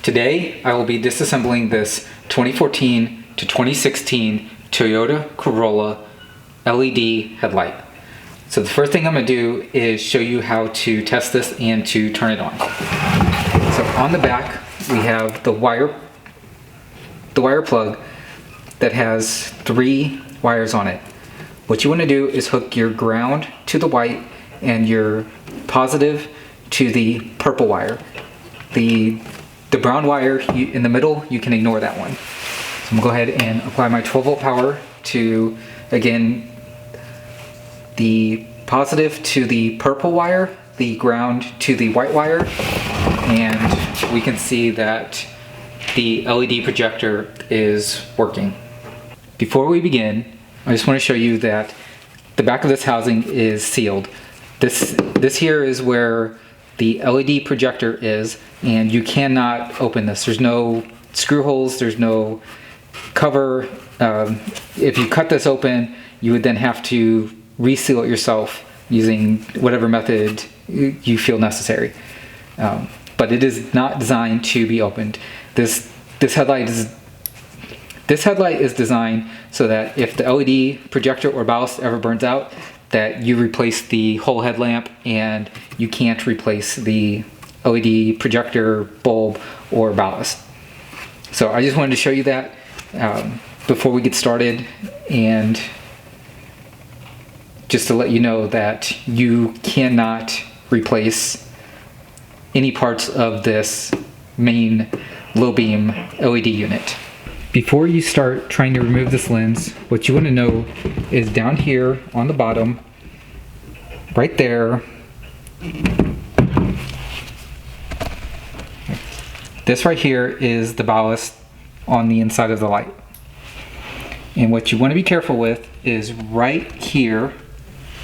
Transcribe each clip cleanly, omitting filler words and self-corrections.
Today I will be disassembling this 2014 to 2016 Toyota Corolla LED headlight. So the first thing I'm going to do is show you how to test this and to turn it on. So on the back we have the wire plug that has 3 wires on it. What you want to do is hook your ground to the white and your positive to the purple wire. The brown wire in the middle, you can ignore that one. So I'm going to go ahead and apply my 12 volt power to, again, the positive to the purple wire, the ground to the white wire, and we can see that the LED projector is working. Before we begin, I just want to show you that the back of this housing is sealed. This here is where the LED projector is, and you cannot open this. There's no screw holes, there's no cover. If you cut this open, you would then have to reseal it yourself using whatever method you feel necessary. But it is not designed to be opened. This headlight is designed so that if the LED projector or ballast ever burns out, that you replace the whole headlamp and you can't replace the LED projector, bulb, or ballast. So I just wanted to show you that before we get started, and just to let you know that you cannot replace any parts of this main low beam LED unit. Before you start trying to remove this lens, what you want to know is down here on the bottom, right there, this right here is the ballast on the inside of the light. And what you want to be careful with is right here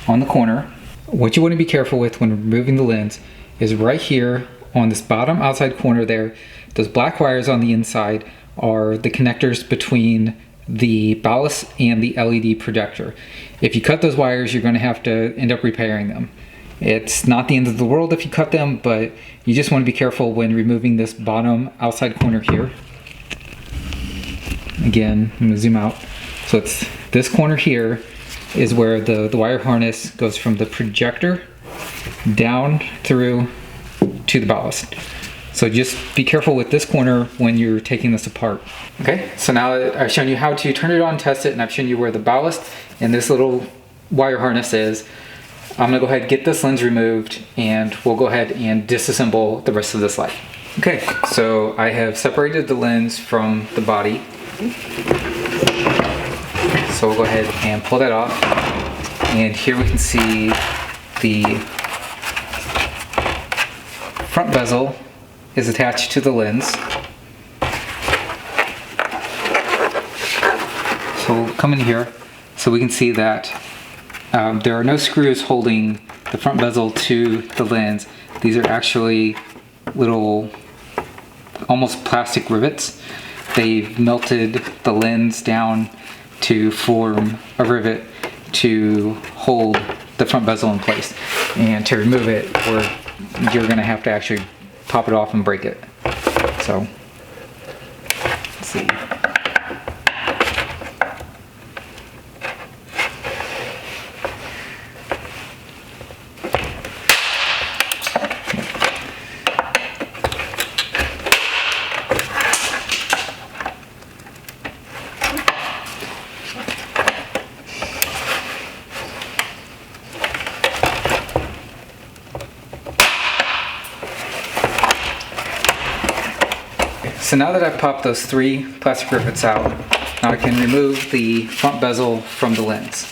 on the corner. What you want to be careful with when removing the lens is right here on this bottom outside corner there. Those black wires on the inside are the connectors between the ballast and the LED projector. If you cut those wires, you're going to have to end up repairing them. It's not the end of the world if you cut them, but you just want to be careful when removing this bottom outside corner here. Again, I'm going to zoom out. So it's this corner here is where the wire harness goes from the projector down through to the ballast. So just be careful with this corner when you're taking this apart. Okay, so now I've shown you how to turn it on, test it, and I've shown you where the ballast and this little wire harness is. I'm gonna go ahead and get this lens removed, and we'll go ahead and disassemble the rest of this light. Okay, so I have separated the lens from the body. So we'll go ahead and pull that off. And here we can see the front bezel is attached to the lens. So we'll come in here so we can see that there are no screws holding the front bezel to the lens. These are actually little almost plastic rivets. They've melted the lens down to form a rivet to hold the front bezel in place. And to remove it, you're going to have to actually pop it off and break it. So, let's see. So now that I've popped those 3 plastic rivets out, now I can remove the front bezel from the lens.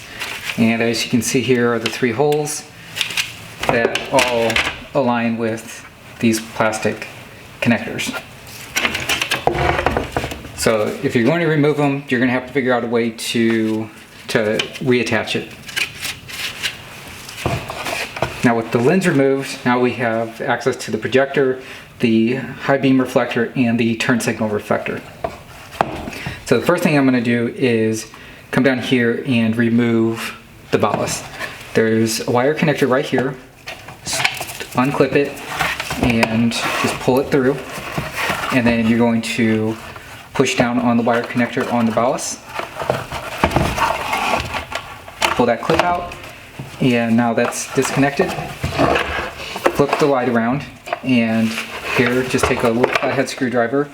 And as you can see, here are the 3 holes that all align with these plastic connectors. So if you're going to remove them, you're going to have to figure out a way to reattach it. Now with the lens removed, now we have access to the projector, the high beam reflector, and the turn signal reflector. So the first thing I'm going to do is come down here and remove the ballast. There's a wire connector right here. Just unclip it and just pull it through. and then you're going to push down on the wire connector on the ballast. Pull that clip out, and now that's disconnected. Flip the light around, and here just take a little flathead screwdriver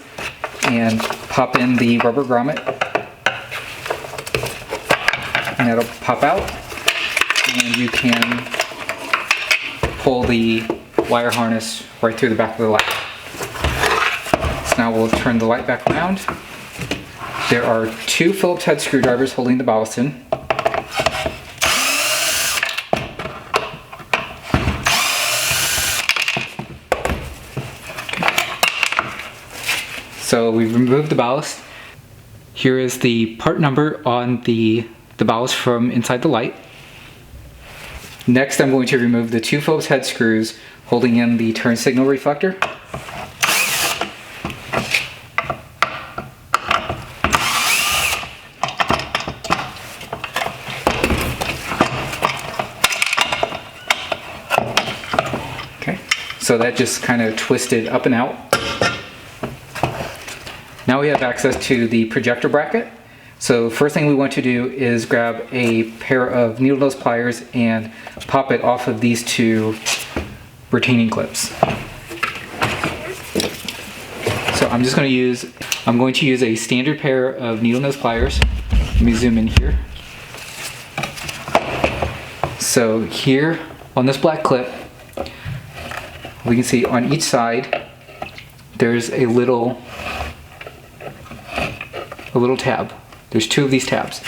and pop in the rubber grommet, and that'll pop out, and you can pull the wire harness right through the back of the light. So now we'll turn the light back around. There are 2 Phillips head screwdrivers holding the ballast in. So we've removed the ballast. Here is the part number on the ballast from inside the light. Next, I'm going to remove the 2 Phillips head screws holding in the turn signal reflector. Okay, so that just kind of twisted up and out. Now we have access to the projector bracket. So first thing we want to do is grab a pair of needle nose pliers and pop it off of these 2 retaining clips. So I'm going to use a standard pair of needle nose pliers. Let me zoom in here. So here on this black clip, we can see on each side there's a little tab. There's 2 of these tabs.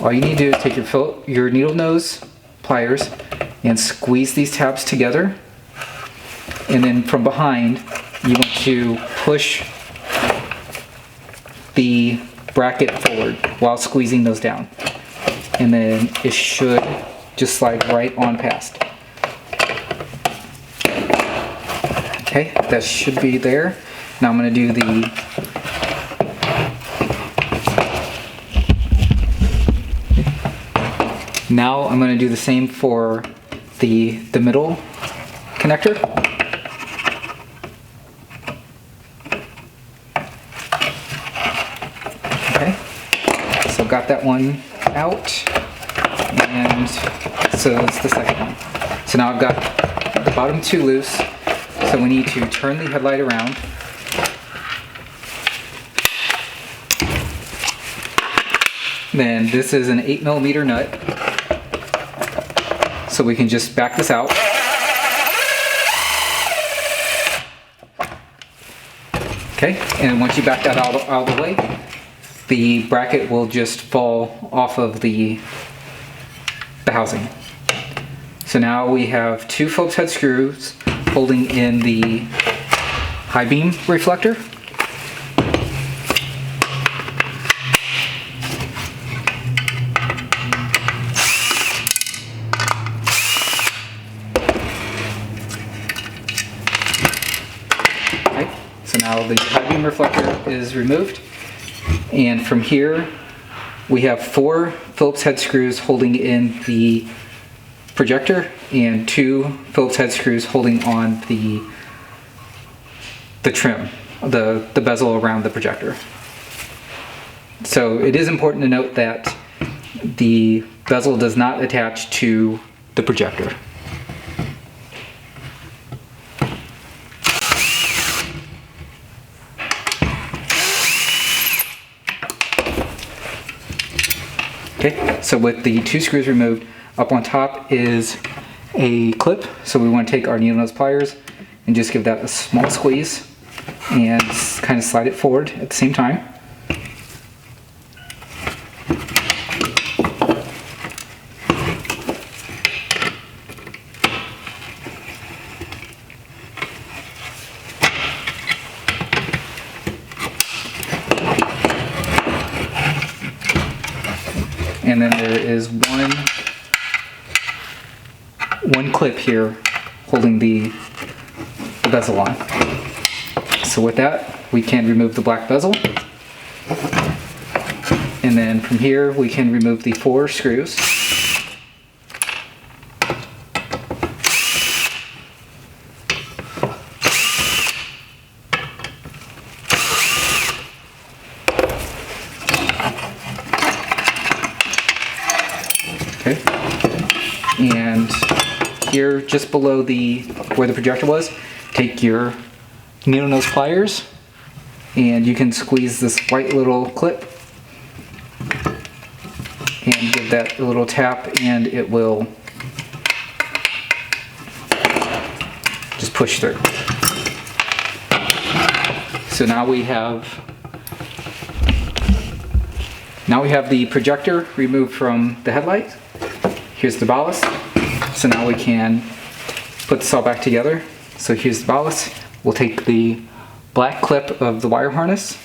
All you need to do is take your needle nose pliers and squeeze these tabs together, and then from behind you want to push the bracket forward while squeezing those down, and then it should just slide right on past. Okay, that should be there. Now I'm going to do Now I'm going to do the same for the middle connector. Okay, so got that one out, and so it's the second one. So now I've got the bottom 2 loose, so we need to turn the headlight around. Then this is an 8mm nut. So we can just back this out. Okay, and once you back that out of the way, the bracket will just fall off of the housing. So now we have 2 Phillips head screws holding in the high beam reflector. So now the high beam reflector is removed, and from here we have 4 Phillips head screws holding in the projector and 2 Phillips head screws holding on the trim, the bezel around the projector. So it is important to note that the bezel does not attach to the projector. Okay, so with the 2 screws removed, up on top is a clip. So we want to take our needle nose pliers and just give that a small squeeze and kind of slide it forward at the same time. And then there is one clip here holding the bezel on. So with that, we can remove the black bezel. And then from here, we can remove the 4 screws. Okay. And here, just below where the projector was, take your needle nose pliers and you can squeeze this white little clip and give that a little tap and it will just push through. So now we have the projector removed from the headlight. Here's the ballast. So now we can put this all back together. So here's the ballast. We'll take the black clip of the wire harness,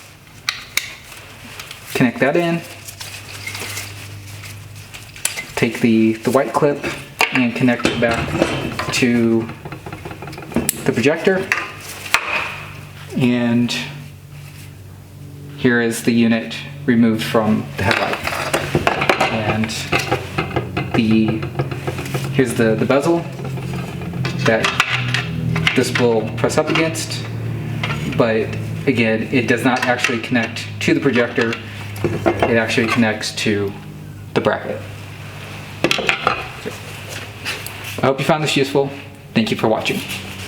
connect that in, take the white clip and connect it back to the projector. And here is the unit removed from the headlight. And here's the bezel that this will press up against, but again, it does not actually connect to the projector. It actually connects to the bracket. I hope you found this useful. Thank you for watching.